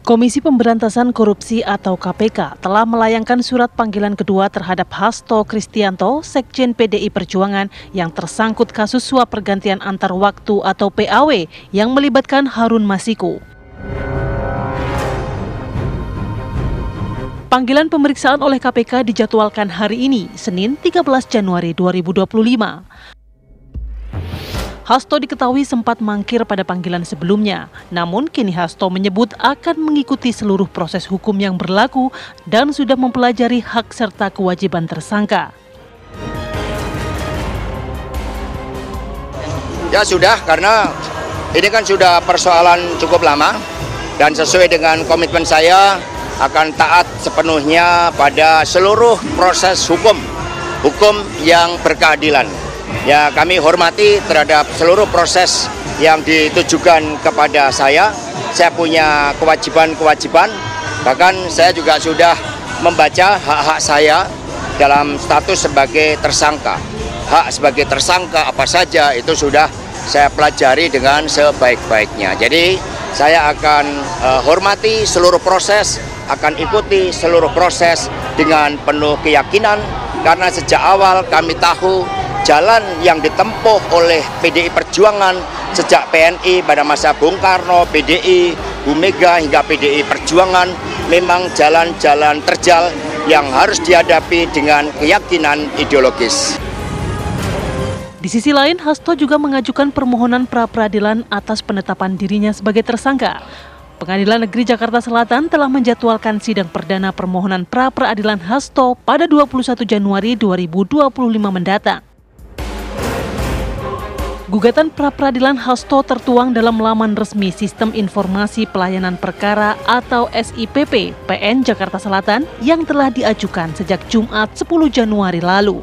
Komisi Pemberantasan Korupsi atau KPK telah melayangkan surat panggilan kedua terhadap Hasto Kristianto, Sekjen PDI Perjuangan yang tersangkut kasus suap pergantian antar waktu atau PAW yang melibatkan Harun Masiku. Panggilan pemeriksaan oleh KPK dijadwalkan hari ini, Senin 13 Januari 2025. Hasto diketahui sempat mangkir pada panggilan sebelumnya, namun kini Hasto menyebut akan mengikuti seluruh proses hukum yang berlaku dan sudah mempelajari hak serta kewajiban tersangka. Ya sudah, karena ini kan sudah persoalan cukup lama dan sesuai dengan komitmen saya akan taat sepenuhnya pada seluruh proses hukum yang berkeadilan. Ya, kami hormati terhadap seluruh proses yang ditujukan kepada saya. Saya punya kewajiban-kewajiban, bahkan saya juga sudah membaca hak-hak saya dalam status sebagai tersangka. Hak sebagai tersangka apa saja itu sudah saya pelajari dengan sebaik-baiknya. Jadi saya akan hormati seluruh proses, akan ikuti seluruh proses dengan penuh keyakinan, karena sejak awal kami tahu jalan yang ditempuh oleh PDI Perjuangan sejak PNI pada masa Bung Karno, PDI, Bu Mega hingga PDI Perjuangan memang jalan-jalan terjal yang harus dihadapi dengan keyakinan ideologis. Di sisi lain, Hasto juga mengajukan permohonan pra-peradilan atas penetapan dirinya sebagai tersangka. Pengadilan Negeri Jakarta Selatan telah menjadwalkan sidang perdana permohonan pra-peradilan Hasto pada 21 Januari 2025 mendatang. Gugatan pra-peradilan Hasto tertuang dalam laman resmi Sistem Informasi Pelayanan Perkara atau SIPP PN Jakarta Selatan yang telah diajukan sejak Jumat 10 Januari lalu.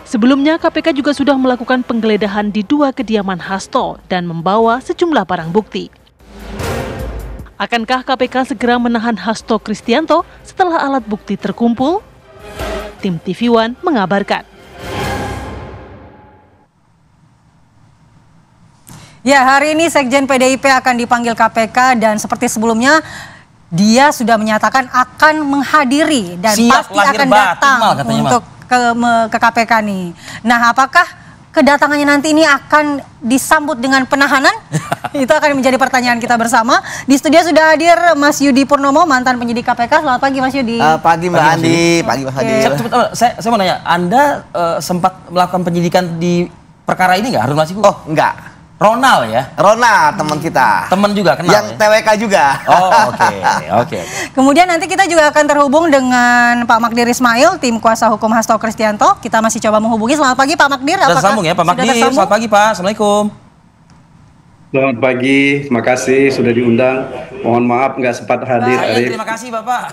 Sebelumnya, KPK juga sudah melakukan penggeledahan di 2 kediaman Hasto dan membawa sejumlah barang bukti. Akankah KPK segera menahan Hasto Kristianto setelah alat bukti terkumpul? Tim TV One mengabarkan. Ya, hari ini Sekjen PDIP akan dipanggil KPK dan seperti sebelumnya dia sudah menyatakan akan menghadiri dan pasti akan datang untuk ke KPK nih. Nah, apakah kedatangannya nanti ini akan disambut dengan penahanan? Itu akan menjadi pertanyaan kita bersama. Di studio sudah hadir Mas Yudi Purnomo, mantan penyidik KPK. Selamat pagi Mas Yudi. Pagi Mbak Andi, pagi Mas Hadi. Saya mau nanya, Anda sempat melakukan penyidikan di perkara ini nggak, Harun Masiku? Oh, enggak. Ronald ya? Ronald, teman kita. Teman juga, kenal yang ya? TWK juga. Oh, oke. Kemudian nanti kita juga akan terhubung dengan Pak Magdir Ismail, tim kuasa hukum Hasto Kristianto. Kita masih coba menghubungi. Selamat pagi Pak Magdir. Sudah tersambung ya Pak Magdir. Selamat pagi Pak, Assalamualaikum. Selamat pagi, terima kasih sudah diundang. Mohon maaf nggak sempat hadir. Terima kasih Bapak.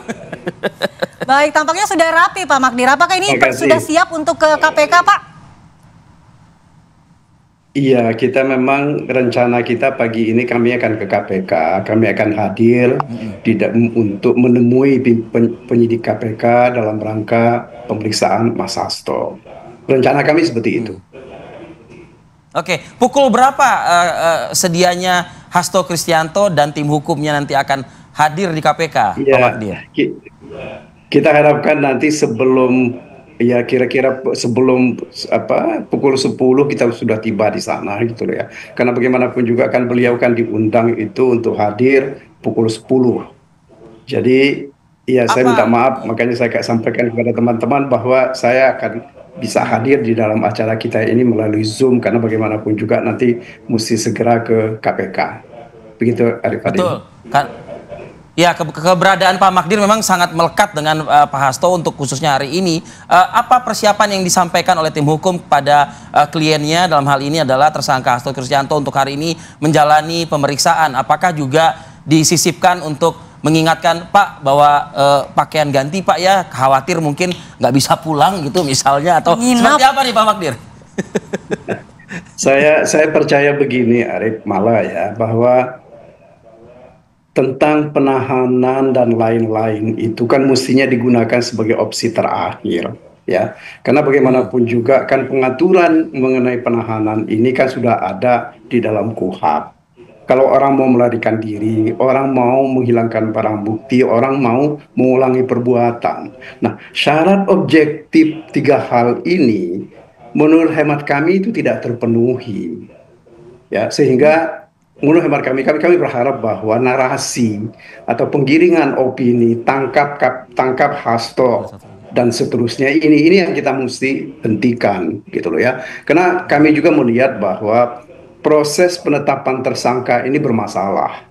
Baik, tampaknya sudah rapi Pak Magdir. Apakah ini sudah siap untuk ke KPK Pak? Iya, kita memang rencana kita pagi ini kami akan ke KPK, kami akan hadir untuk menemui penyidik KPK dalam rangka pemeriksaan Mas Hasto. Rencana kami seperti itu. Oke, pukul berapa sedianya Hasto Kristianto dan tim hukumnya nanti akan hadir di KPK, Pak Magdir? Kita harapkan nanti sebelum kira-kira sebelum pukul 10 kita sudah tiba di sana gitu ya. Karena bagaimanapun juga kan beliau kan diundang itu untuk hadir pukul 10. Jadi saya minta maaf, makanya saya sampaikan kepada teman-teman bahwa saya akan bisa hadir di dalam acara kita ini melalui Zoom, karena bagaimanapun juga nanti mesti segera ke KPK. Begitu Arif Fadil. Betul. Ya, keberadaan Pak Magdir memang sangat melekat dengan Pak Hasto untuk khususnya hari ini. Apa persiapan yang disampaikan oleh tim hukum pada kliennya dalam hal ini adalah tersangka Hasto Kristianto untuk hari ini menjalani pemeriksaan? Apakah juga disisipkan untuk mengingatkan Pak bahwa pakaian ganti Pak ya, khawatir mungkin nggak bisa pulang gitu misalnya, atau seperti apa nih Pak Magdir? Saya percaya begini Arif, malah ya, bahwa tentang penahanan dan lain-lain itu kan mestinya digunakan sebagai opsi terakhir ya, karena bagaimanapun juga kan pengaturan mengenai penahanan ini kan sudah ada di dalam KUHP Kalau orang mau melarikan diri, orang mau menghilangkan barang bukti, orang mau mengulangi perbuatan. Nah, syarat objektif 3 hal ini menurut hemat kami itu tidak terpenuhi. Ya, sehingga menurut hemat kami berharap bahwa narasi atau penggiringan opini tangkap Hasto dan seterusnya ini yang kita mesti hentikan gitu loh ya. Karena kami juga melihat bahwa proses penetapan tersangka ini bermasalah.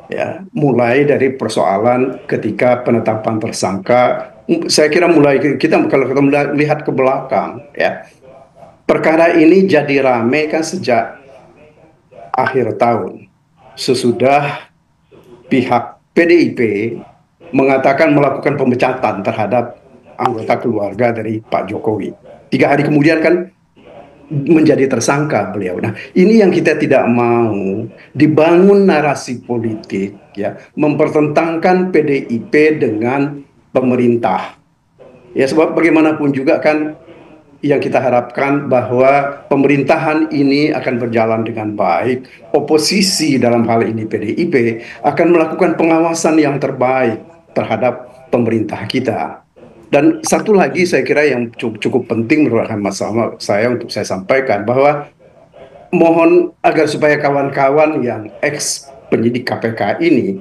Ya, mulai dari persoalan ketika penetapan tersangka, saya kira kalau kita melihat ke belakang ya. Perkara ini jadi rame kan sejak akhir tahun. Sesudah pihak PDIP mengatakan melakukan pemecatan terhadap anggota keluarga dari Pak Jokowi. 3 hari kemudian kan menjadi tersangka beliau. Nah, ini yang kita tidak mau, dibangun narasi politik ya, mempertentangkan PDIP dengan pemerintah. Ya, sebab bagaimanapun juga kan yang kita harapkan bahwa pemerintahan ini akan berjalan dengan baik, oposisi dalam hal ini PDIP akan melakukan pengawasan yang terbaik terhadap pemerintah kita. Dan satu lagi saya kira yang cukup penting menurut hemat saya untuk saya sampaikan, bahwa mohon agar supaya kawan-kawan yang ex penyidik KPK ini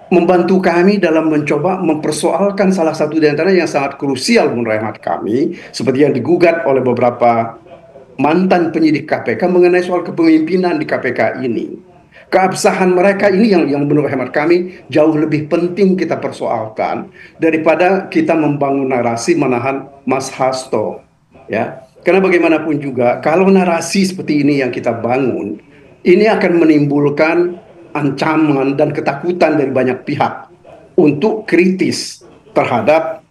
membantu kami dalam mencoba mempersoalkan salah satu di antara yang sangat krusial menurut hemat kami, seperti yang digugat oleh beberapa mantan penyidik KPK mengenai soal kepemimpinan di KPK ini. Keabsahan mereka ini yang menurut hemat kami jauh lebih penting kita persoalkan daripada kita membangun narasi menahan Mas Hasto, ya. Karena bagaimanapun juga kalau narasi seperti ini yang kita bangun, ini akan menimbulkan ancaman dan ketakutan dari banyak pihak untuk kritis terhadap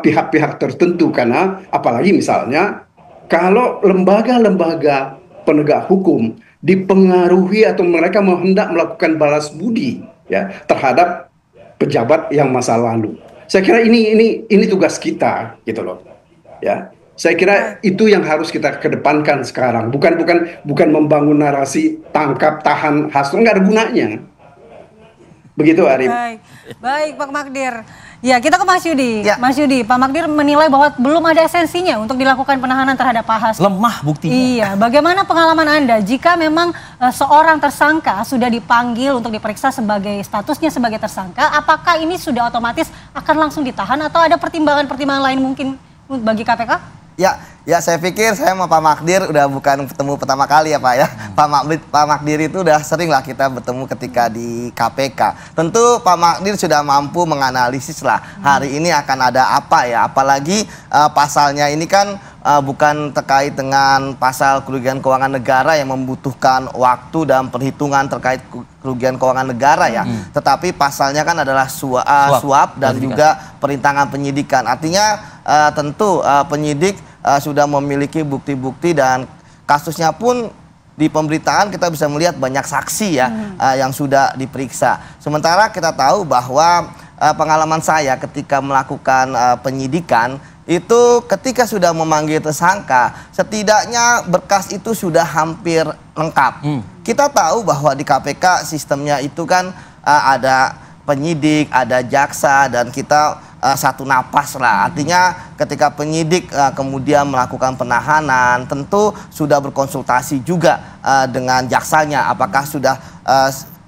pihak-pihak tertentu. Karena apalagi misalnya kalau lembaga-lembaga penegak hukum dipengaruhi atau mereka hendak melakukan balas budi ya terhadap pejabat yang masa lalu. Saya kira ini tugas kita gitu loh. Ya. Saya kira itu yang harus kita kedepankan sekarang. Bukan membangun narasi tangkap tahan Hasto, nggak ada gunanya. Begitu Arif. Baik Pak Magdir. Ya, kita ke Mas Yudi. Ya. Mas Yudi, Pak Magdir menilai bahwa belum ada esensinya untuk dilakukan penahanan terhadap Pak Hasto. Lemah buktinya. Iya, bagaimana pengalaman Anda jika memang seorang tersangka sudah dipanggil untuk diperiksa statusnya sebagai tersangka, apakah ini sudah otomatis akan langsung ditahan atau ada pertimbangan-pertimbangan lain mungkin bagi KPK? Ya saya pikir saya sama Pak Magdir udah bukan ketemu pertama kali ya Pak ya. Pak Magdir itu udah sering lah kita bertemu ketika di KPK. Tentu Pak Magdir sudah mampu menganalisis lah hari ini akan ada apa ya. Apalagi pasalnya ini kan bukan terkait dengan pasal kerugian keuangan negara yang membutuhkan waktu dan perhitungan terkait kerugian keuangan negara ya. Tetapi pasalnya kan adalah suap dan juga perintangan penyidikan. Artinya tentu penyidik sudah memiliki bukti-bukti dan kasusnya pun di pemberitaan kita bisa melihat banyak saksi ya yang sudah diperiksa. Sementara kita tahu bahwa pengalaman saya ketika melakukan penyidikan itu ketika sudah memanggil tersangka setidaknya berkas itu sudah hampir lengkap. Kita tahu bahwa di KPK sistemnya itu kan ada penyidik, ada jaksa dan kita satu napas lah. Artinya ketika penyidik kemudian melakukan penahanan tentu sudah berkonsultasi juga dengan jaksanya. Apakah sudah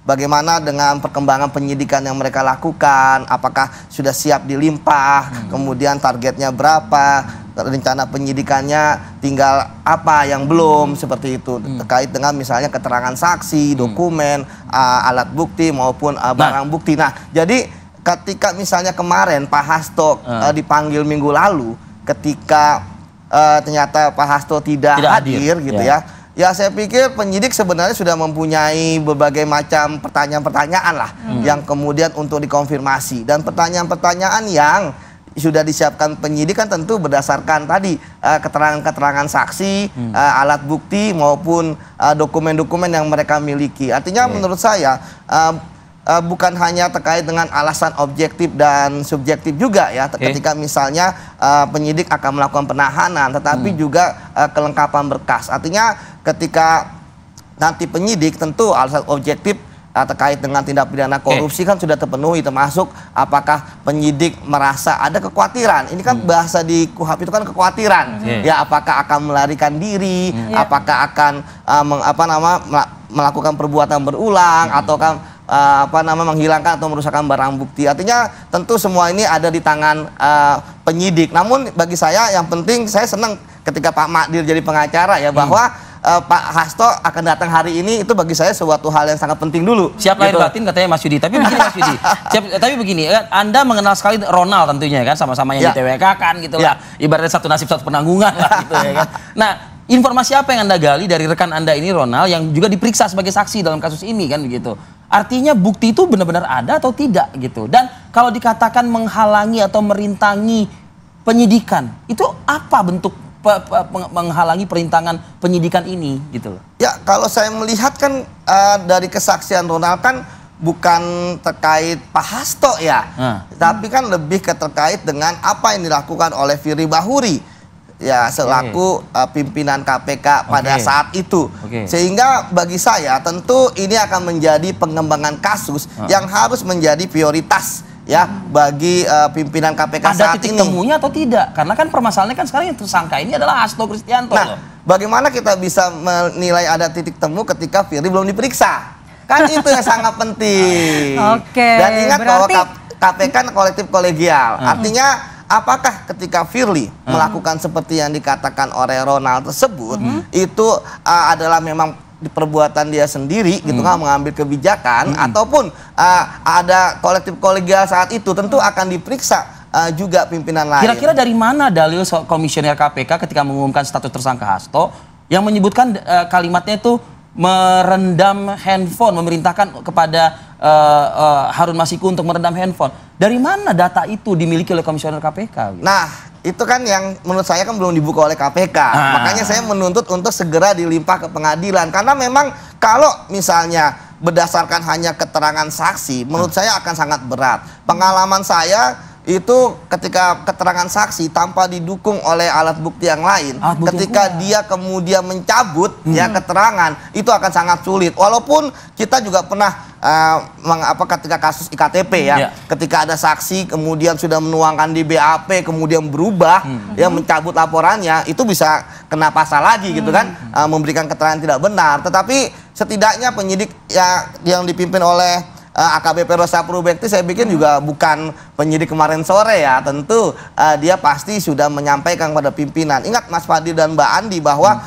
bagaimana dengan perkembangan penyidikan yang mereka lakukan, apakah sudah siap dilimpah, kemudian targetnya berapa, rencana penyidikannya tinggal apa yang belum, seperti itu. Terkait dengan misalnya keterangan saksi, dokumen, alat bukti maupun barang bukti. Nah, jadi ketika misalnya kemarin Pak Hasto dipanggil minggu lalu, ketika ternyata Pak Hasto tidak hadir gitu ya. Ya saya pikir penyidik sebenarnya sudah mempunyai berbagai macam pertanyaan-pertanyaan lah yang kemudian untuk dikonfirmasi. Dan pertanyaan-pertanyaan yang sudah disiapkan penyidik kan tentu berdasarkan tadi keterangan-keterangan saksi, alat bukti maupun dokumen-dokumen yang mereka miliki. Artinya menurut saya bukan hanya terkait dengan alasan objektif dan subjektif juga ya ketika misalnya penyidik akan melakukan penahanan, tetapi juga kelengkapan berkas. Artinya ketika nanti penyidik tentu alasan objektif terkait dengan tindak pidana korupsi kan sudah terpenuhi, termasuk apakah penyidik merasa ada kekhawatiran. Ini kan bahasa di KUHP itu kan kekhawatiran. Ya, apakah akan melarikan diri, apakah akan melakukan perbuatan berulang, atau kan menghilangkan atau merusakkan barang bukti. Artinya tentu semua ini ada di tangan penyidik. Namun bagi saya yang penting, saya senang ketika Pak Magdir jadi pengacara ya, bahwa Pak Hasto akan datang hari ini, itu bagi saya suatu hal yang sangat penting dulu. Siap lahir batin katanya Mas Yudi. Tapi begini Mas Yudi, tapi begini, Anda mengenal sekali Ronald tentunya kan, sama-sama yang di TWK kan gitu lah. Ibaratnya satu nasib satu penanggungan lah gitu ya kan. Nah, informasi apa yang Anda gali dari rekan Anda ini Ronald yang juga diperiksa sebagai saksi dalam kasus ini kan begitu. Artinya bukti itu benar-benar ada atau tidak gitu. Dan kalau dikatakan menghalangi atau merintangi penyidikan, itu apa bentuk menghalangi perintangan penyidikan ini gitu loh? Ya, kalau saya melihat kan dari kesaksian Ronald kan bukan terkait Pak Hasto ya, tapi kan lebih terkait dengan apa yang dilakukan oleh Firly Bahuri ya selaku pimpinan KPK pada saat itu. Sehingga bagi saya tentu ini akan menjadi pengembangan kasus yang harus menjadi prioritas ya bagi pimpinan KPK saat ini. Ada titik temunya atau tidak? Karena kan permasalahannya kan sekarang yang tersangka ini adalah Hasto Kristianto. Nah, bagaimana kita bisa menilai ada titik temu ketika Firly belum diperiksa? Kan itu yang sangat penting. Dan ingat bahwa KPK kan kolektif kolegial. Artinya apakah ketika Firly melakukan seperti yang dikatakan oleh Ronald tersebut, itu adalah memang perbuatan dia sendiri gitu kan, mengambil kebijakan, ataupun ada kolektif kolegial saat itu, tentu akan diperiksa juga pimpinan lain. Kira-kira dari mana dalil komisioner KPK ketika mengumumkan status tersangka Hasto yang menyebutkan kalimatnya itu merendam handphone, memerintahkan kepada Harun Masiku untuk merendam handphone? Dari mana data itu dimiliki oleh komisioner KPK? Gitu? Nah, itu kan yang menurut saya kan belum dibuka oleh KPK. Makanya saya menuntut untuk segera dilimpah ke pengadilan. Karena memang kalau misalnya berdasarkan hanya keterangan saksi, menurut saya akan sangat berat. Pengalaman saya itu ketika keterangan saksi tanpa didukung oleh alat bukti yang lain, ketika dia kemudian mencabut ya keterangan, itu akan sangat sulit. Walaupun kita juga pernah ketika kasus IKTP ya, ketika ada saksi kemudian sudah menuangkan di BAP kemudian berubah ya mencabut laporannya, itu bisa kena pasal lagi gitu kan, memberikan keterangan tidak benar. Tetapi setidaknya penyidik yang dipimpin oleh AKBP Rosa Purwobekti, saya pikir juga bukan penyidik kemarin sore ya, tentu dia pasti sudah menyampaikan kepada pimpinan. Ingat Mas Fadil dan Mbak Andi bahwa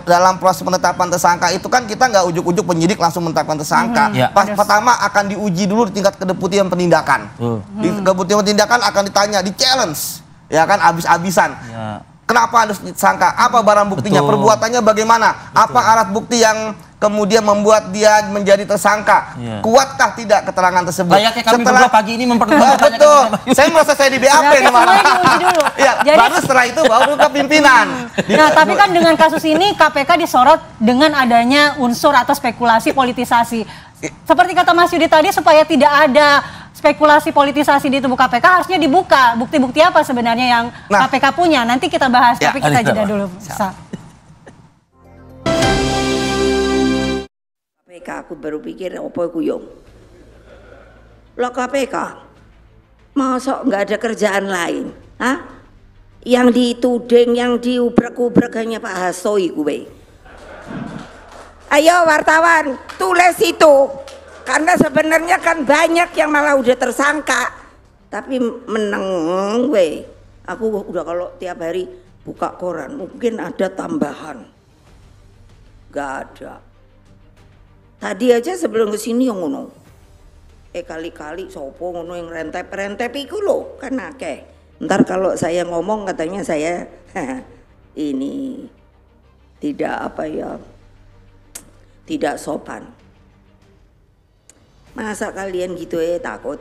dalam proses penetapan tersangka itu kan kita nggak ujuk-ujuk penyidik langsung menetapkan tersangka. Pertama akan diuji dulu di tingkat kedeputian penindakan. Di kedeputian penindakan akan ditanya, di challenge, ya kan, abis-abisan. Kenapa harus disangka? Apa barang buktinya? Perbuatannya bagaimana? Apa alat bukti yang kemudian membuat dia menjadi tersangka? Kuatkah tidak keterangan tersebut? Layaknya kami berdua pagi ini betul. Saya merasa saya di BAP nih malah. Ya, baru setelah itu baru ke pimpinan. Nah, tapi kan dengan kasus ini KPK disorot dengan adanya unsur atau spekulasi politisasi. Seperti kata Mas Yudi tadi, supaya tidak ada spekulasi politisasi di tubuh KPK, harusnya dibuka bukti-bukti apa sebenarnya yang KPK punya. Nanti kita bahas, tapi kita jeda dulu. KPK, aku baru pikir apa kuyung. Lo KPK, masa nggak ada kerjaan lain? Hah? Yang dituding, yang diubrek-ubrek hanya Pak Hasto gue. Ayo wartawan, tulis itu. Karena sebenarnya kan banyak yang malah udah tersangka. Tapi meneng we. Aku udah kalau tiap hari buka koran, mungkin ada tambahan. Gak ada. Tadi aja sebelum kesini yang ngono. Kali-kali sopo ngono yang rentep-rentep iku lho, kan akeh. Ntar kalau saya ngomong katanya saya ini tidak tidak sopan. Masa kalian gitu takut?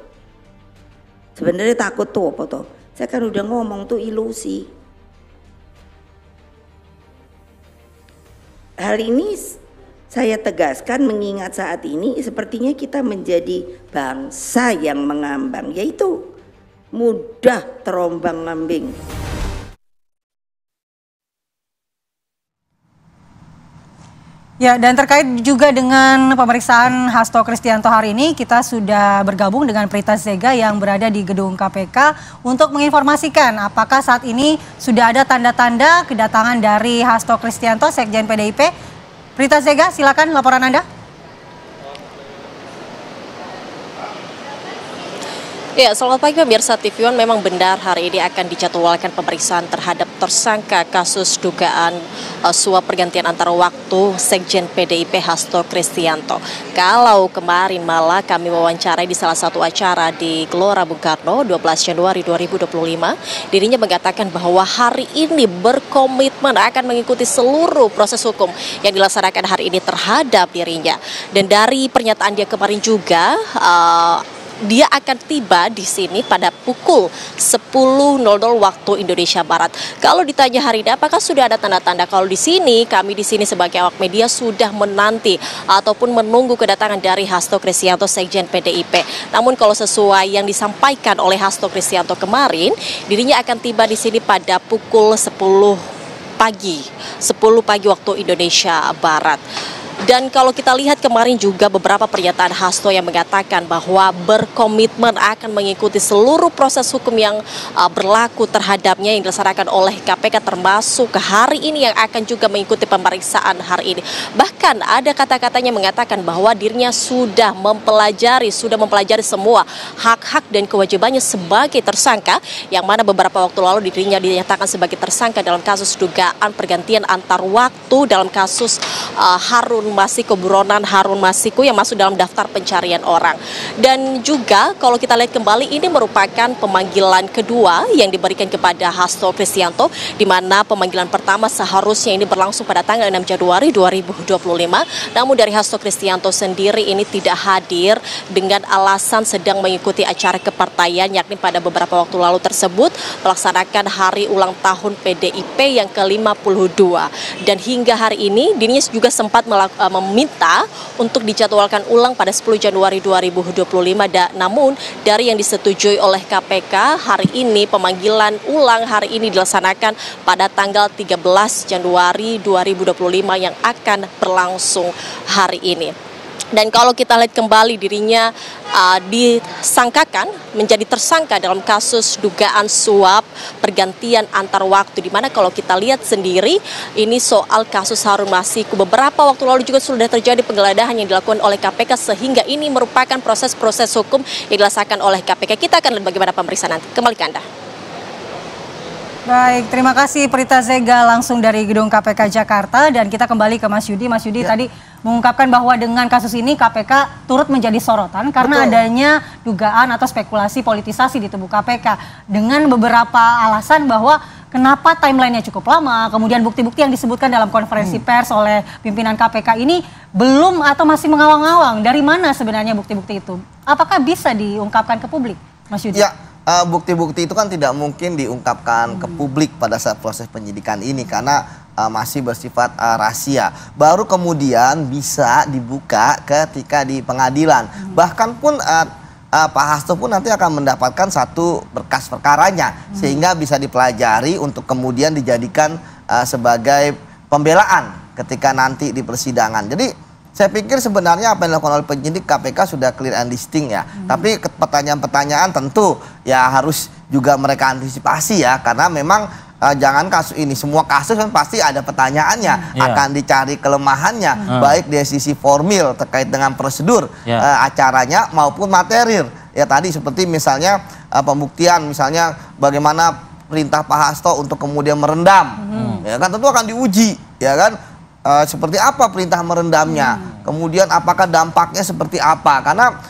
Sebenarnya takut tuh apa tuh? Saya kan udah ngomong tuh ilusi. Hal ini saya tegaskan mengingat saat ini sepertinya kita menjadi bangsa yang mengambang, yaitu mudah terombang-ambing. Ya, dan terkait juga dengan pemeriksaan Hasto Kristianto hari ini, kita sudah bergabung dengan Prita Zega yang berada di gedung KPK untuk menginformasikan apakah saat ini sudah ada tanda-tanda kedatangan dari Hasto Kristianto, Sekjen PDIP. Prita Zega, silakan laporan Anda. Ya, selamat pagi pemirsa TV One. Memang benar hari ini akan dijadwalkan pemeriksaan terhadap tersangka kasus dugaan suap pergantian antar waktu Sekjen PDIP Hasto Kristianto. Kalau kemarin malah kami wawancarai di salah satu acara di Gelora Bung Karno 12 Januari 2025, dirinya mengatakan bahwa hari ini berkomitmen akan mengikuti seluruh proses hukum yang dilaksanakan hari ini terhadap dirinya. Dan dari pernyataan dia kemarin juga, dia akan tiba di sini pada pukul 10.00 waktu Indonesia Barat. Kalau ditanya hari ini apakah sudah ada tanda-tanda, kalau di sini kami di sini sebagai awak media sudah menanti ataupun menunggu kedatangan dari Hasto Kristianto, Sekjen PDIP. Namun kalau sesuai yang disampaikan oleh Hasto Kristianto kemarin, dirinya akan tiba di sini pada pukul 10 pagi waktu Indonesia Barat. Dan kalau kita lihat kemarin juga beberapa pernyataan Hasto yang mengatakan bahwa berkomitmen akan mengikuti seluruh proses hukum yang berlaku terhadapnya yang dilaksanakan oleh KPK, termasuk hari ini yang akan juga mengikuti pemeriksaan hari ini. Bahkan ada kata-katanya mengatakan bahwa dirinya sudah mempelajari semua hak-hak dan kewajibannya sebagai tersangka, yang mana beberapa waktu lalu dirinya dinyatakan sebagai tersangka dalam kasus dugaan pergantian antar waktu dalam kasus buronan Harun Masiku yang masuk dalam daftar pencarian orang. Dan juga kalau kita lihat kembali, ini merupakan pemanggilan kedua yang diberikan kepada Hasto Kristianto, di mana pemanggilan pertama seharusnya ini berlangsung pada tanggal 6 Januari 2025. Namun dari Hasto Kristianto sendiri ini tidak hadir dengan alasan sedang mengikuti acara kepartaian, yakni pada beberapa waktu lalu tersebut melaksanakan hari ulang tahun PDIP yang ke-52. Dan hingga hari ini dirinya juga sempat meminta untuk dijadwalkan ulang pada 10 Januari 2025. Namun dari yang disetujui oleh KPK, hari ini pemanggilan ulang hari ini dilaksanakan pada tanggal 13 Januari 2025 yang akan berlangsung hari ini. Dan kalau kita lihat kembali, dirinya disangkakan menjadi tersangka dalam kasus dugaan suap pergantian antar waktu, di mana kalau kita lihat sendiri ini soal kasus Harun Masiku, beberapa waktu lalu juga sudah terjadi penggeledahan yang dilakukan oleh KPK, sehingga ini merupakan proses-proses hukum yang dilaksanakan oleh KPK. Kita akan lihat bagaimana pemeriksaan nanti. Kembali ke Anda. Baik, terima kasih Prita Zega langsung dari gedung KPK Jakarta. Dan kita kembali ke Mas Yudi. Mas Yudi tadi mengungkapkan bahwa dengan kasus ini KPK turut menjadi sorotan karena adanya dugaan atau spekulasi politisasi di tubuh KPK dengan beberapa alasan bahwa kenapa timelinenya cukup lama, kemudian bukti-bukti yang disebutkan dalam konferensi pers oleh pimpinan KPK ini belum atau masih mengawang-awang. Dari mana sebenarnya bukti-bukti itu? Apakah bisa diungkapkan ke publik, Mas Yudi? Ya, bukti-bukti itu kan tidak mungkin diungkapkan ke publik pada saat proses penyidikan ini karena masih bersifat rahasia. Baru kemudian bisa dibuka ketika di pengadilan. Bahkan pun Pak Hasto pun nanti akan mendapatkan satu berkas perkaranya sehingga bisa dipelajari untuk kemudian dijadikan sebagai pembelaan ketika nanti di persidangan. Jadi saya pikir sebenarnya apa yang dilakukan oleh penyidik KPK sudah clear and distinct ya. Tapi pertanyaan-pertanyaan tentu ya harus juga mereka antisipasi ya, karena memang jangan kasus ini, semua kasus kan pasti ada pertanyaannya, akan dicari kelemahannya, baik dari sisi formil terkait dengan prosedur acaranya maupun material. Ya tadi seperti misalnya pembuktian, misalnya bagaimana perintah Pak Hasto untuk kemudian merendam, ya kan tentu akan diuji, ya kan. Seperti apa perintah merendamnya, kemudian apakah dampaknya seperti apa, karena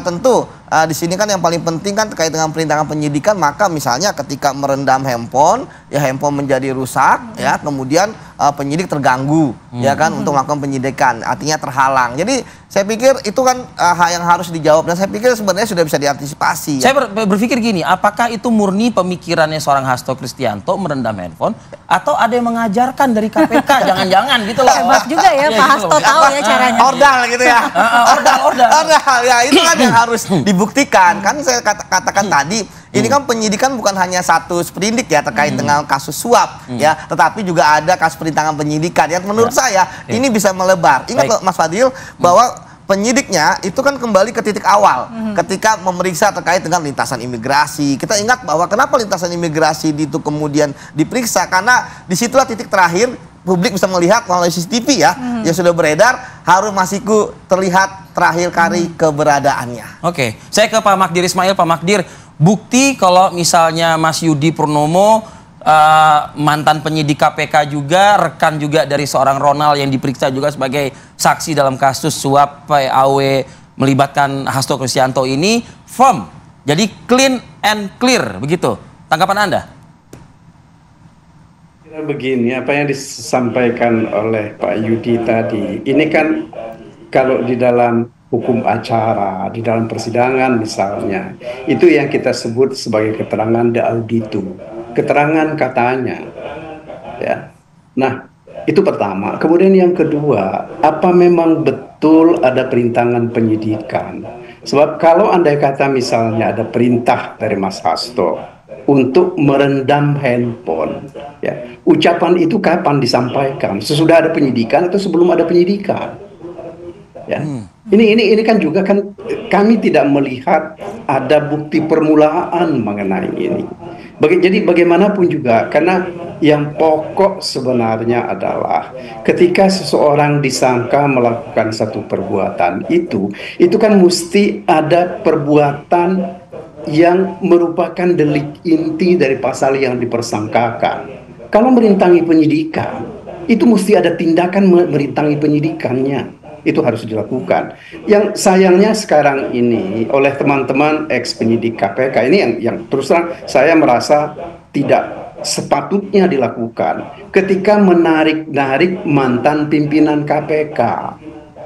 tentu di sini kan yang paling penting kan terkait dengan perintangan penyidikan, maka misalnya ketika merendam handphone, ya handphone menjadi rusak, ya kemudian penyidik terganggu, ya kan untuk melakukan penyidikan, artinya terhalang. Jadi saya pikir itu kan hal yang harus dijawab dan saya pikir sebenarnya sudah bisa diantisipasi. Saya berpikir gini, apakah itu murni pemikirannya seorang Hasto Kristianto merendam handphone atau ada yang mengajarkan dari KPK? Jangan-jangan gitu loh. Hebat juga ya Pak Hasto, tahu ya caranya. Ordal gitu ya. Ordal. Ya itu kan yang harus dibuktikan. Kan saya katakan tadi Ini kan penyidikan bukan hanya satu sprindik ya terkait dengan kasus suap ya, tetapi juga ada kasus perintangan penyidikan yang menurut saya ini bisa melebar. Ingat loh Mas Fadil bahwa penyidiknya itu kan kembali ke titik awal ketika memeriksa terkait dengan lintasan imigrasi. Kita ingat bahwa kenapa lintasan imigrasi itu kemudian diperiksa, karena disitulah titik terakhir publik bisa melihat melalui CCTV ya yang sudah beredar, Harun Masiku terlihat terakhir kali keberadaannya. Oke, saya ke Pak Magdir Ismail. Pak Magdir, bukti kalau misalnya Mas Yudi Purnomo mantan penyidik KPK juga, rekan juga dari seorang Ronald yang diperiksa juga sebagai saksi dalam kasus suap PAW melibatkan Hasto Kristianto ini firm, jadi clean and clear, begitu tanggapan Anda? Begini, apa yang disampaikan oleh Pak Yudi tadi, ini kan kalau di dalam hukum acara, di dalam persidangan misalnya, itu yang kita sebut sebagai keterangan de auditu, keterangan katanya, ya. Nah, itu pertama. Kemudian yang kedua, apa memang betul ada perintangan penyidikan? Sebab kalau andai kata misalnya ada perintah dari Mas Hasto untuk merendam handphone, ya, ucapan itu kapan disampaikan? Sesudah ada penyidikan atau sebelum ada penyidikan? Ya. Ini kan juga kan kami tidak melihat ada bukti permulaan mengenai ini. Jadi bagaimanapun juga, karena yang pokok sebenarnya adalah ketika seseorang disangka melakukan satu perbuatan itu kan mesti ada perbuatan yang merupakan delik inti dari pasal yang dipersangkakan. Kalau merintangi penyidikan, itu mesti ada tindakan merintangi penyidikannya. Itu harus dilakukan. Yang sayangnya sekarang ini oleh teman-teman ex penyidik KPK ini yang terus terang saya merasa tidak sepatutnya dilakukan ketika menarik-narik mantan pimpinan KPK.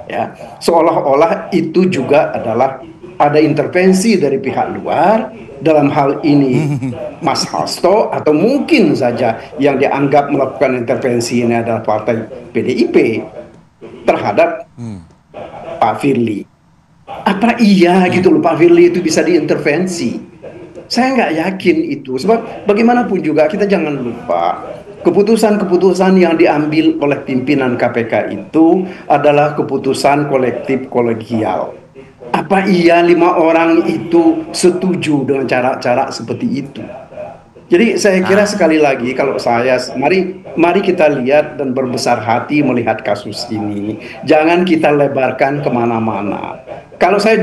Ya, seolah-olah itu juga adalah ada intervensi dari pihak luar, dalam hal ini Mas Hasto, atau mungkin saja yang dianggap melakukan intervensi ini adalah partai PDIP terhadap Pak Firly. Apa iya gitu loh Pak Firly itu bisa diintervensi? Saya nggak yakin itu, sebab bagaimanapun juga kita jangan lupa keputusan-keputusan yang diambil oleh pimpinan KPK itu adalah keputusan kolektif kolegial. Apa iya 5 orang itu setuju dengan cara-cara seperti itu? Jadi saya kira sekali lagi kalau saya, mari kita lihat dan berbesar hati melihat kasus ini. Jangan kita lebarkan kemana-mana. Kalau saya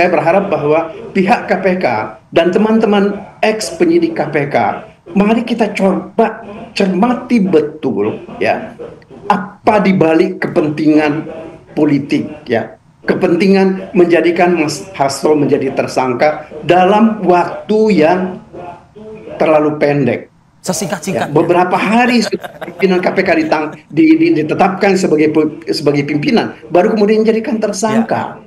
berharap bahwa pihak KPK dan teman-teman ex penyidik KPK, mari kita coba cermati betul ya apa dibalik kepentingan politik ya. Kepentingan menjadikan Mas Hasto menjadi tersangka dalam waktu yang terlalu pendek. Sesingkat-singkat. Ya, beberapa hari pimpinan KPK ditetapkan sebagai pimpinan, baru kemudian dijadikan tersangka.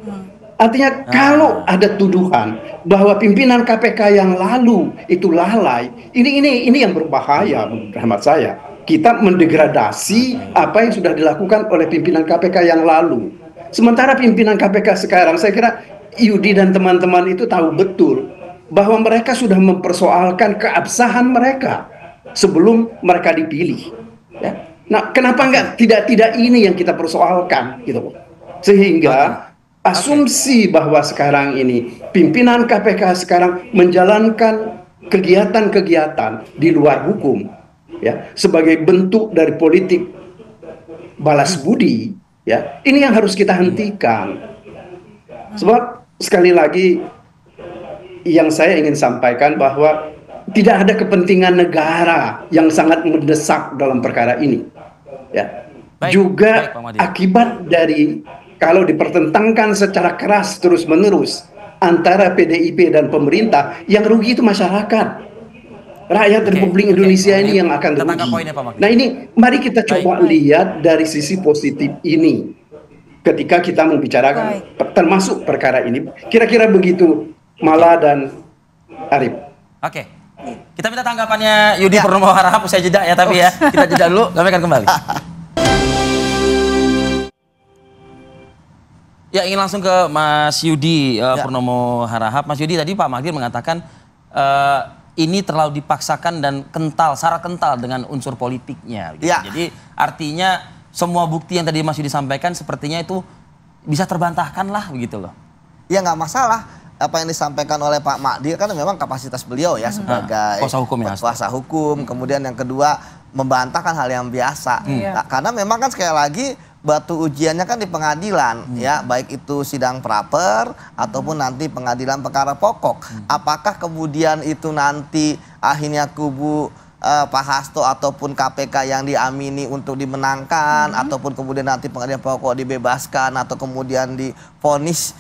Artinya kalau ada tuduhan bahwa pimpinan KPK yang lalu itu lalai, ini yang berbahaya menurut hemat saya. Kita mendegradasi apa yang sudah dilakukan oleh pimpinan KPK yang lalu. Sementara pimpinan KPK sekarang, saya kira Yudi dan teman-teman itu tahu betul bahwa mereka sudah mempersoalkan keabsahan mereka sebelum mereka dipilih. Ya. Nah, kenapa tidak ini yang kita persoalkan, gitu? Sehingga asumsi bahwa sekarang ini pimpinan KPK sekarang menjalankan kegiatan-kegiatan di luar hukum, ya, sebagai bentuk dari politik balas budi. Ya, ini yang harus kita hentikan. Sebab sekali lagi yang saya ingin sampaikan bahwa tidak ada kepentingan negara yang sangat mendesak dalam perkara ini. Ya. Juga akibat dari kalau dipertentangkan secara keras terus-menerus antara PDIP dan pemerintah, yang rugi itu masyarakat. Rakyat Republik Indonesia ini yang akan rugi. Nah ini mari kita coba lihat dari sisi positif ini ketika kita membicarakan termasuk perkara ini. Kira-kira begitu Mala dan Arif. Oke. Kita minta tanggapannya Yudi Purnomo Harahap usai jeda ya, tapi ya kita jeda dulu, kami akan kembali. Ya, ingin langsung ke Mas Yudi Purnomo Harahap. Mas Yudi, tadi Pak Magdir mengatakan ini terlalu dipaksakan dan kental, syarat kental dengan unsur politiknya. Gitu. Ya. Jadi artinya semua bukti yang tadi Mas Yudi sampaikan sepertinya itu bisa terbantahkan lah begitu loh. Ya nggak masalah. Apa yang disampaikan oleh Pak Magdir kan memang kapasitas beliau ya sebagai kuasa hukum. Kemudian yang kedua membantahkan hal yang biasa. Nah, karena memang kan sekali lagi batu ujiannya kan di pengadilan ya, baik itu sidang praper ataupun nanti pengadilan perkara pokok. Apakah kemudian itu nanti akhirnya kubu Pak Hasto ataupun KPK yang diamini untuk dimenangkan ataupun kemudian nanti pengadilan pokok dibebaskan atau kemudian divonis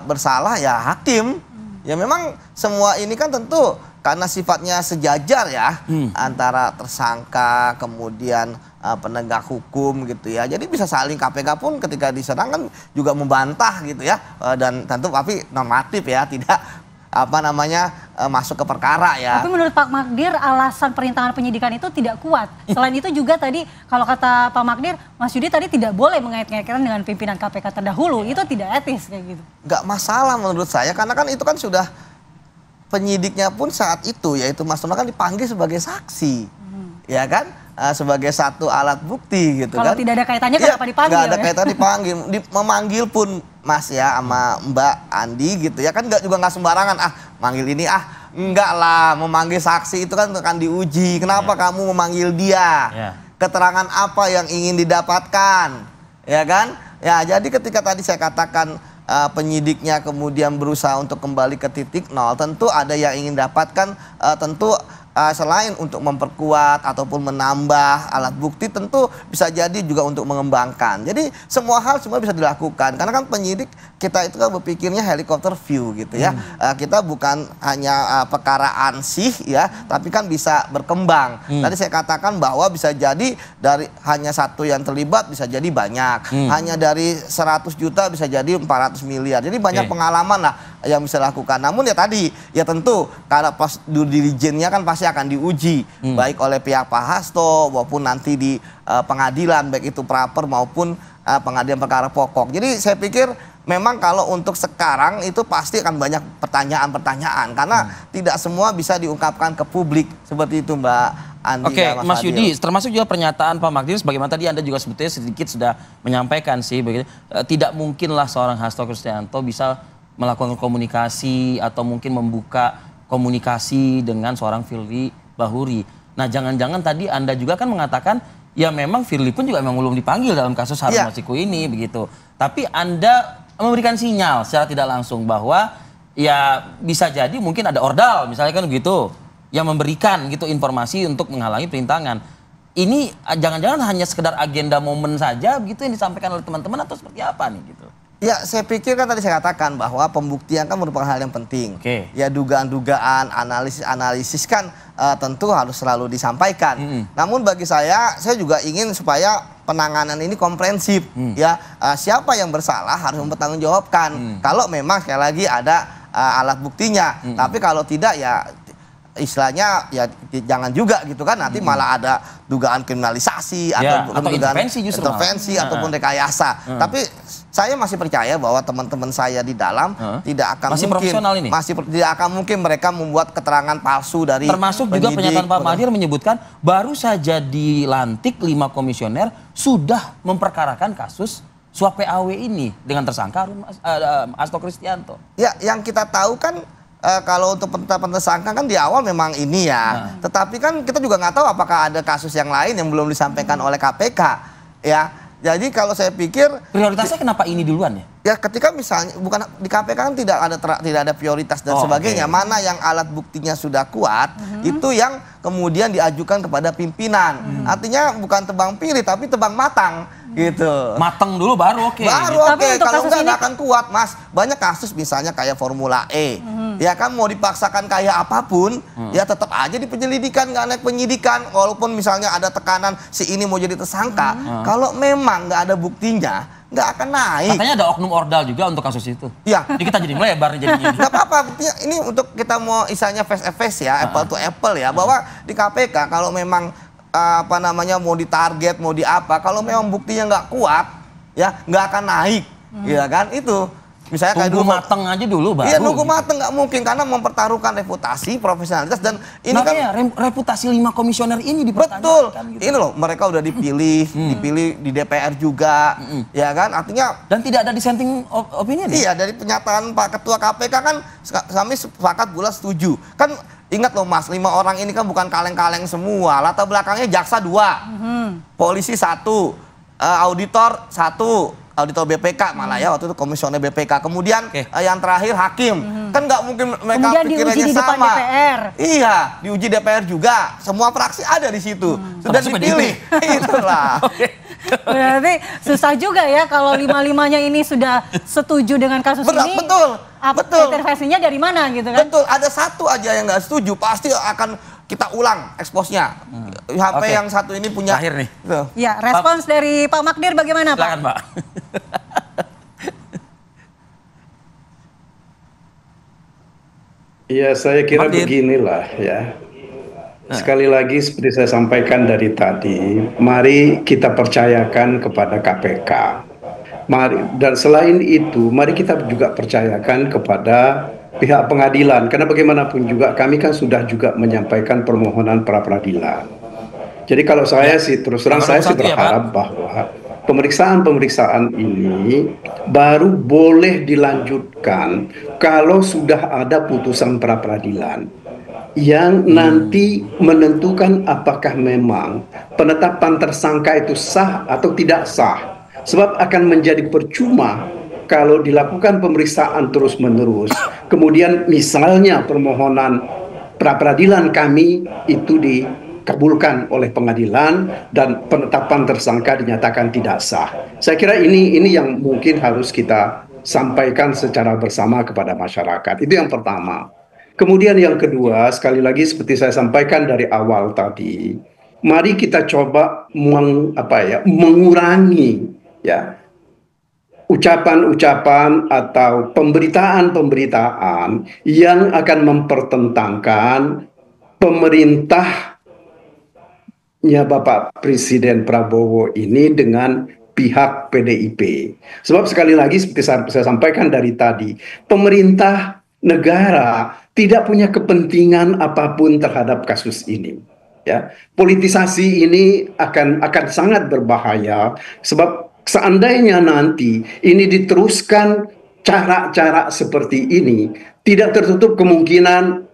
bersalah ya hakim. Ya memang semua ini kan tentu karena sifatnya sejajar ya antara tersangka kemudian penegak hukum gitu ya. Jadi bisa saling, KPK pun ketika diserang kan juga membantah gitu ya. Dan tentu tapi normatif ya, tidak masuk ke perkara ya. Tapi menurut Pak Magdir alasan perintangan penyidikan itu tidak kuat. Selain itu juga tadi kalau kata Pak Magdir, Mas Yudi tadi tidak boleh mengait-ngaitkan dengan pimpinan KPK terdahulu. Itu tidak etis kayak gitu. Nggak masalah menurut saya, karena kan itu kan sudah penyidiknya pun saat itu yaitu Mas Tono kan dipanggil sebagai saksi. Ya kan? Sebagai satu alat bukti gitu. Kalau kan. tidak ada kaitannya kenapa dipanggil? Nggak ada kaitan dipanggil. Memanggil pun Mas ya sama Mbak Andi gitu ya kan juga nggak sembarangan manggil ini enggak lah, memanggil saksi itu kan akan diuji. Kenapa kamu memanggil dia? Keterangan apa yang ingin didapatkan? Ya kan? Ya jadi ketika tadi saya katakan penyidiknya kemudian berusaha untuk kembali ke titik nol, tentu ada yang ingin dapatkan tentu selain untuk memperkuat ataupun menambah alat bukti, tentu bisa jadi juga untuk mengembangkan. Jadi semua hal semua bisa dilakukan karena kan penyidik kita itu kan berpikirnya helikopter view gitu ya. Kita bukan hanya perkara ansih ya, tapi kan bisa berkembang. Tadi saya katakan bahwa bisa jadi dari hanya satu yang terlibat bisa jadi banyak. Hanya dari 100 juta bisa jadi 400 miliar. Jadi banyak pengalaman lah yang bisa dilakukan. Namun ya tadi ya tentu karena pas due diligence-nya kan pasti akan diuji baik oleh pihak Pak Hasto maupun nanti di pengadilan baik itu praper maupun pengadilan perkara pokok. Jadi saya pikir memang kalau untuk sekarang itu pasti akan banyak pertanyaan-pertanyaan karena tidak semua bisa diungkapkan ke publik seperti itu Mbak Andi. Oke, Mas Yudi, termasuk juga pernyataan Pak Magdir sebagaimana tadi Anda juga sebetulnya sedikit sudah menyampaikan sih begitu. Tidak mungkinlah seorang Hasto Kristianto bisa melakukan komunikasi atau mungkin membuka komunikasi dengan seorang Firly Bahuri. Nah, jangan-jangan tadi Anda juga kan mengatakan ya memang Firly pun juga memang belum dipanggil dalam kasus Harun Masiku ini begitu. Tapi Anda memberikan sinyal secara tidak langsung bahwa ya bisa jadi mungkin ada ordal misalnya kan begitu yang memberikan gitu informasi untuk menghalangi perintangan. Ini jangan-jangan hanya sekedar agenda momen saja begitu yang disampaikan oleh teman-teman atau seperti apa nih gitu? Ya, saya pikir kan tadi saya katakan bahwa pembuktian kan merupakan hal yang penting. Ya, dugaan-dugaan, analisis-analisis kan tentu harus selalu disampaikan. Namun bagi saya juga ingin supaya penanganan ini komprehensif. Ya, siapa yang bersalah harus mempertanggungjawabkan. Kalau memang sekali lagi ada alat buktinya. Tapi kalau tidak ya istilahnya ya jangan juga gitu kan, nanti malah ada dugaan kriminalisasi atau intervensi ataupun rekayasa. Tapi saya masih percaya bahwa teman-teman saya di dalam tidak akan tidak akan mungkin mereka membuat keterangan palsu dari termasuk juga pernyataan Pak Magdir menyebutkan baru saja dilantik 5 komisioner sudah memperkarakan kasus suap PAW ini dengan tersangka Hasto Kristianto. Ya, yang kita tahu kan kalau untuk penetapan tersangka kan di awal memang ini ya. Tetapi kan kita juga nggak tahu apakah ada kasus yang lain yang belum disampaikan oleh KPK. Ya, jadi kalau saya pikir prioritasnya kenapa ini duluan ya? Ya ketika misalnya bukan di KPK kan tidak ada prioritas dan sebagainya. Mana yang alat buktinya sudah kuat itu yang kemudian diajukan kepada pimpinan. Artinya bukan tebang pilih tapi tebang matang gitu. Matang dulu baru oke. Baru oke. Kalau enggak akan kuat Mas. Banyak kasus misalnya kayak Formula E. Ya kan mau dipaksakan kayak apapun ya tetap aja di penyelidikan nggak naik penyidikan. Walaupun misalnya ada tekanan si ini mau jadi tersangka. Kalau memang nggak ada buktinya nggak akan naik. Katanya ada oknum ordal juga untuk kasus itu. Iya. Jadi kita jadi melebar jadinya. Nggak apa-apa. Ini untuk kita mau isanya face to face ya, apple to apple ya. Bahwa di KPK kalau memang mau ditarget, mau di apa, kalau memang buktinya nggak kuat, ya nggak akan naik, ya kan itu. Misalnya kayak Tunggu dulu mateng aja dulu baru. Iya, nunggu mateng nggak mungkin karena mempertaruhkan reputasi, profesionalitas dan ini kan reputasi 5 komisioner ini dipertanyakan. Betul. Gitu. Ini loh, mereka udah dipilih, dipilih di DPR juga, ya kan? Artinya dan tidak ada dissenting opinion. Iya, dari pernyataan Pak Ketua KPK kan kami sepakat bulat setuju. Kan ingat loh Mas, 5 orang ini kan bukan kaleng-kaleng semua. Latar belakangnya jaksa 2, polisi 1, auditor 1. Auditor BPK malah ya, waktu itu komisioner BPK. Kemudian yang terakhir hakim. Kan nggak mungkin mereka kemudian pikirannya diuji di depan sama. DPR. Iya, diuji DPR juga. Semua fraksi ada di situ. Sudah dipilih. Itulah. Berarti susah juga ya kalau 5-5-nya ini sudah setuju dengan kasus ini. Betul. Betul. Intervensinya dari mana gitu kan? Betul. Ada satu aja yang nggak setuju, pasti akan kita ulang eksposnya. Sampai yang satu ini punya. Terakhir nih. Ya, respons dari Pak Magdir bagaimana Pak? Silakan Pak. Ya, saya kira beginilah ya. Sekali lagi seperti saya sampaikan dari tadi, mari kita percayakan kepada KPK. Mari, dan selain itu, mari kita juga percayakan kepada pihak pengadilan. Karena bagaimanapun juga kami kan sudah juga menyampaikan permohonan pra peradilan. Jadi kalau saya sih terus terang saya sih berharap bahwa pemeriksaan ini baru boleh dilanjutkan kalau sudah ada putusan pra peradilan yang nanti menentukan apakah memang penetapan tersangka itu sah atau tidak sah. Sebab akan menjadi percuma kalau dilakukan pemeriksaan terus-menerus, kemudian misalnya permohonan pra peradilan kami itu dikabulkan oleh pengadilan dan penetapan tersangka dinyatakan tidak sah. Saya kira ini yang mungkin harus kita sampaikan secara bersama kepada masyarakat. Itu yang pertama. Kemudian yang kedua, sekali lagi seperti saya sampaikan dari awal tadi, mari kita coba mengurangi ya ucapan-ucapan atau pemberitaan-pemberitaan yang akan mempertentangkan pemerintahnya Bapak Presiden Prabowo ini dengan pihak PDIP. Sebab sekali lagi seperti saya sampaikan dari tadi, pemerintah negara tidak punya kepentingan apapun terhadap kasus ini. Ya, politisasi ini akan sangat berbahaya sebab seandainya nanti ini diteruskan cara-cara seperti ini, tidak tertutup kemungkinan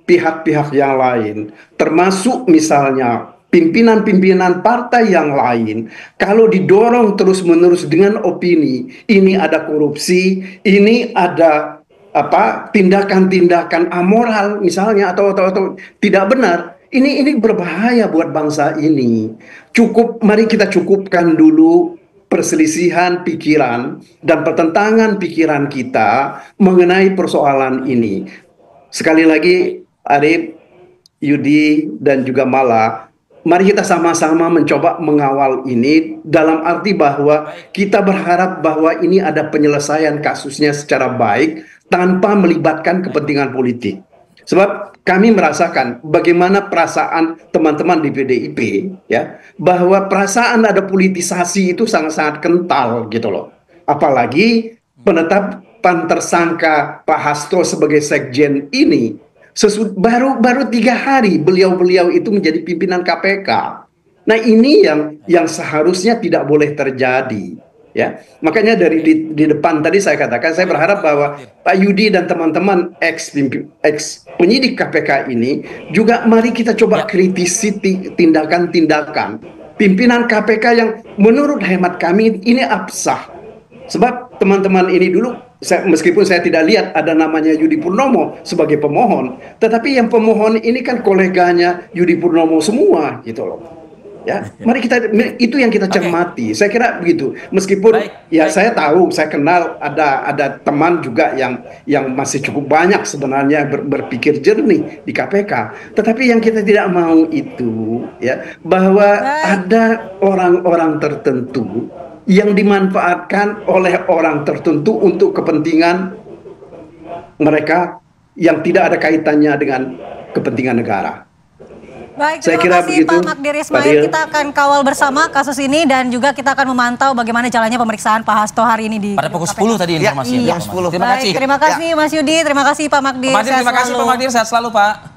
pihak-pihak yang lain, termasuk misalnya pimpinan-pimpinan partai yang lain, kalau didorong terus-menerus dengan opini, ini ada korupsi, ini ada tindakan-tindakan amoral misalnya atau tidak benar, ini berbahaya buat bangsa ini. Mari kita cukupkan dulu perselisihan pikiran dan pertentangan pikiran kita mengenai persoalan ini. Sekali lagi, Arif, Yudi, dan juga Mala, mari kita sama-sama mencoba mengawal ini dalam arti bahwa kita berharap bahwa ini ada penyelesaian kasusnya secara baik tanpa melibatkan kepentingan politik. Sebab kami merasakan bagaimana perasaan teman-teman di PDIP ya, bahwa perasaan ada politisasi itu sangat-sangat kental gitu loh. Apalagi penetapan tersangka Pak Hasto sebagai sekjen ini baru 3 hari beliau itu menjadi pimpinan KPK. Nah, ini yang seharusnya tidak boleh terjadi. Ya, makanya dari di depan tadi saya katakan saya berharap bahwa Pak Yudi dan teman-teman ex penyidik KPK ini juga mari kita coba kritisi tindakan-tindakan pimpinan KPK yang menurut hemat kami ini absah. Sebab teman-teman ini dulu meskipun saya tidak lihat ada namanya Yudi Purnomo sebagai pemohon, tetapi yang pemohon ini kan koleganya Yudi Purnomo semua gitu loh. Ya, mari itu yang kita cermati. Saya kira begitu. Meskipun saya tahu, saya kenal ada teman juga yang masih cukup banyak sebenarnya berpikir jernih di KPK. Tetapi yang kita tidak mau itu ya bahwa ada orang-orang tertentu yang dimanfaatkan oleh orang tertentu untuk kepentingan mereka yang tidak ada kaitannya dengan kepentingan negara. Baik, Saya terima kira kasih begitu, Pak Magdir Ismail. Fadil. Kita akan kawal bersama kasus ini dan juga kita akan memantau bagaimana jalannya pemeriksaan Pak Hasto hari ini di Pada pukul KPK. 10 tadi informasinya. Iya. Terima Baik, kasih. terima kasih Mas Yudi, terima kasih Pak Magdir. Pak Magdir, Sehat terima kasih selalu. Pak Magdir, sehat selalu Pak.